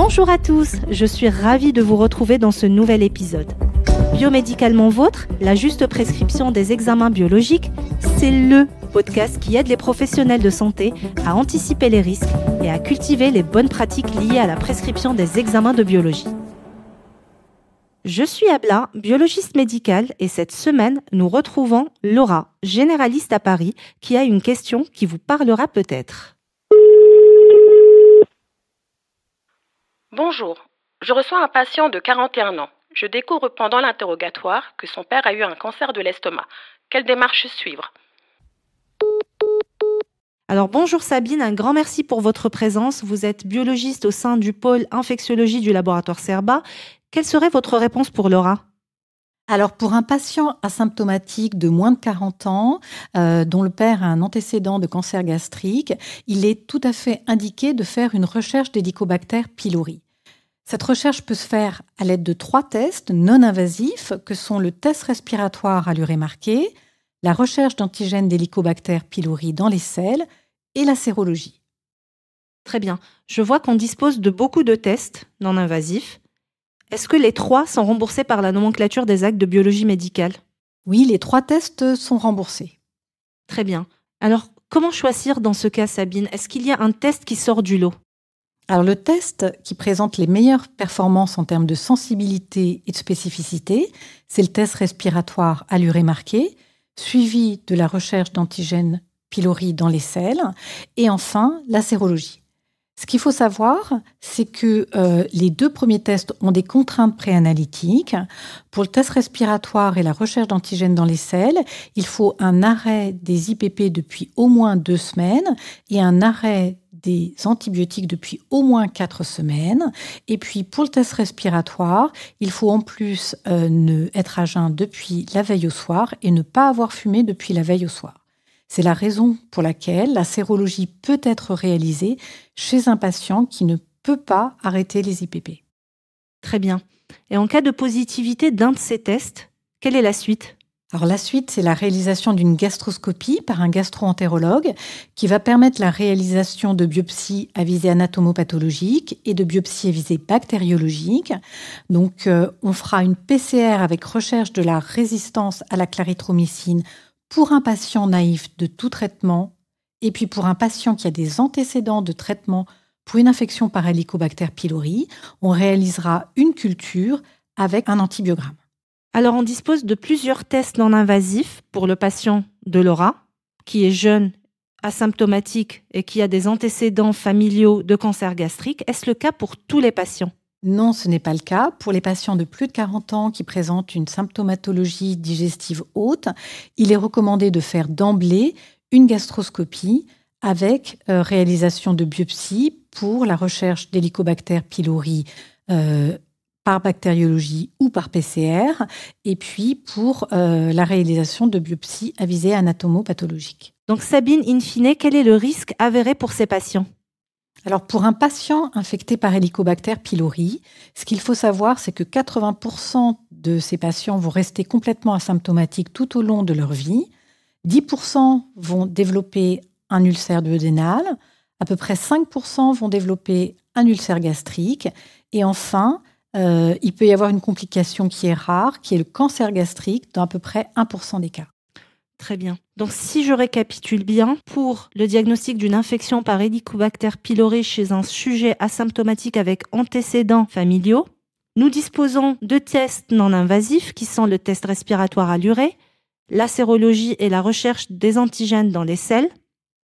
Bonjour à tous, je suis ravie de vous retrouver dans ce nouvel épisode. Biomédicalement Vôtre, la juste prescription des examens biologiques, c'est le podcast qui aide les professionnels de santé à anticiper les risques et à cultiver les bonnes pratiques liées à la prescription des examens de biologie. Je suis Abla, biologiste médicale, et cette semaine, nous retrouvons Laura, généraliste à Paris, qui a une question qui vous parlera peut-être. Bonjour, je reçois un patient de 41 ans. Je découvre pendant l'interrogatoire que son père a eu un cancer de l'estomac. Quelle démarche suivre ? Alors bonjour Sabine, un grand merci pour votre présence. Vous êtes biologiste au sein du pôle infectiologie du laboratoire Cerba. Quelle serait votre réponse pour Laura ? Alors pour un patient asymptomatique de moins de 40 ans, dont le père a un antécédent de cancer gastrique, il est tout à fait indiqué de faire une recherche d'Helicobacter pylori. Cette recherche peut se faire à l'aide de 3 tests non invasifs que sont le test respiratoire à l'urée marquée, la recherche d'antigènes d'Helicobacter pylori dans les selles et la sérologie. Très bien. Je vois qu'on dispose de beaucoup de tests non invasifs. Est-ce que les 3 sont remboursés par la nomenclature des actes de biologie médicale ? Oui, les 3 tests sont remboursés. Très bien. Alors, comment choisir dans ce cas, Sabine ? Est-ce qu'il y a un test qui sort du lot ? Alors le test qui présente les meilleures performances en termes de sensibilité et de spécificité, c'est le test respiratoire à l'urée marquée, suivi de la recherche d'antigènes pylori dans les selles, et enfin la sérologie. Ce qu'il faut savoir, c'est que les 2 premiers tests ont des contraintes préanalytiques. Pour le test respiratoire et la recherche d'antigènes dans les selles, il faut un arrêt des IPP depuis au moins 2 semaines et un arrêt des antibiotiques depuis au moins 4 semaines. Et puis, pour le test respiratoire, il faut en plus être à jeun depuis la veille au soir et ne pas avoir fumé depuis la veille au soir. C'est la raison pour laquelle la sérologie peut être réalisée chez un patient qui ne peut pas arrêter les IPP. Très bien. Et en cas de positivité d'un de ces tests, quelle est la suite ? Alors la suite, c'est la réalisation d'une gastroscopie par un gastro-entérologue qui va permettre la réalisation de biopsies à visée anatomopathologique et de biopsies à visée bactériologique. Donc on fera une PCR avec recherche de la résistance à la clarithromycine pour un patient naïf de tout traitement et puis pour un patient qui a des antécédents de traitement pour une infection par Helicobacter pylori, on réalisera une culture avec un antibiogramme. Alors, on dispose de plusieurs tests non invasifs pour le patient de Laura, qui est jeune, asymptomatique et qui a des antécédents familiaux de cancer gastrique. Est-ce le cas pour tous les patients ? Non, ce n'est pas le cas. Pour les patients de plus de 40 ans qui présentent une symptomatologie digestive haute, il est recommandé de faire d'emblée une gastroscopie avec réalisation de biopsie pour la recherche d'Helicobacter pylori par bactériologie ou par PCR, et puis pour la réalisation de biopsies à visée anatomopathologique. Donc Sabine, in fine, quel est le risque avéré pour ces patients ? Alors pour un patient infecté par Helicobacter pylori, ce qu'il faut savoir, c'est que 80% de ces patients vont rester complètement asymptomatiques tout au long de leur vie. 10% vont développer un ulcère duodénal, à peu près 5% vont développer un ulcère gastrique, et enfin, il peut y avoir une complication qui est rare, qui est le cancer gastrique, dans à peu près 1% des cas. Très bien. Donc, si je récapitule bien, pour le diagnostic d'une infection par Helicobacter pylori chez un sujet asymptomatique avec antécédents familiaux, nous disposons de tests non invasifs qui sont le test respiratoire à l'urée, la sérologie et la recherche des antigènes dans les selles.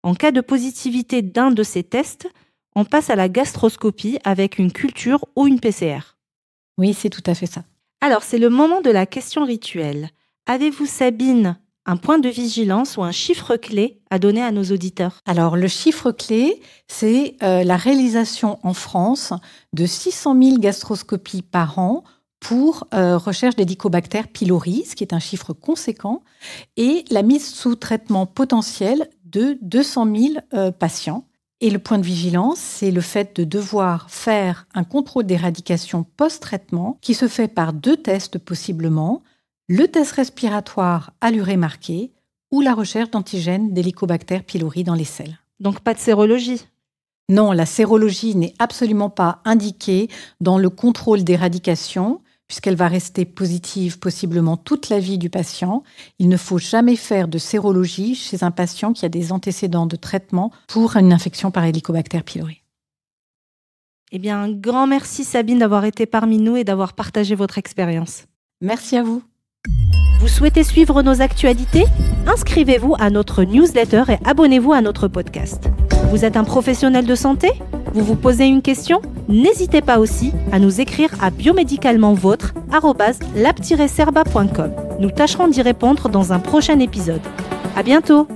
En cas de positivité d'un de ces tests, on passe à la gastroscopie avec une culture ou une PCR. Oui, c'est tout à fait ça. Alors, c'est le moment de la question rituelle. Avez-vous, Sabine, un point de vigilance ou un chiffre clé à donner à nos auditeurs ? Alors, le chiffre clé, c'est la réalisation en France de 600 000 gastroscopies par an pour recherche d'Helicobacter pylori, ce qui est un chiffre conséquent, et la mise sous traitement potentiel de 200 000 patients. Et le point de vigilance, c'est le fait de devoir faire un contrôle d'éradication post-traitement qui se fait par 2 tests possiblement, le test respiratoire à l'urée marquée ou la recherche d'antigènes d'Helicobacter pylori dans les selles. Donc pas de sérologie ? Non, la sérologie n'est absolument pas indiquée dans le contrôle d'éradication, puisqu'elle va rester positive possiblement toute la vie du patient. Il ne faut jamais faire de sérologie chez un patient qui a des antécédents de traitement pour une infection par Helicobacter pylori. Eh bien, un grand merci Sabine d'avoir été parmi nous et d'avoir partagé votre expérience. Merci à vous. Vous souhaitez suivre nos actualités ? Inscrivez-vous à notre newsletter et abonnez-vous à notre podcast. Vous êtes un professionnel de santé ? Vous vous posez une question ? N'hésitez pas aussi à nous écrire à biomédicalementvôtre@lab-serba.com. Nous tâcherons d'y répondre dans un prochain épisode. À bientôt!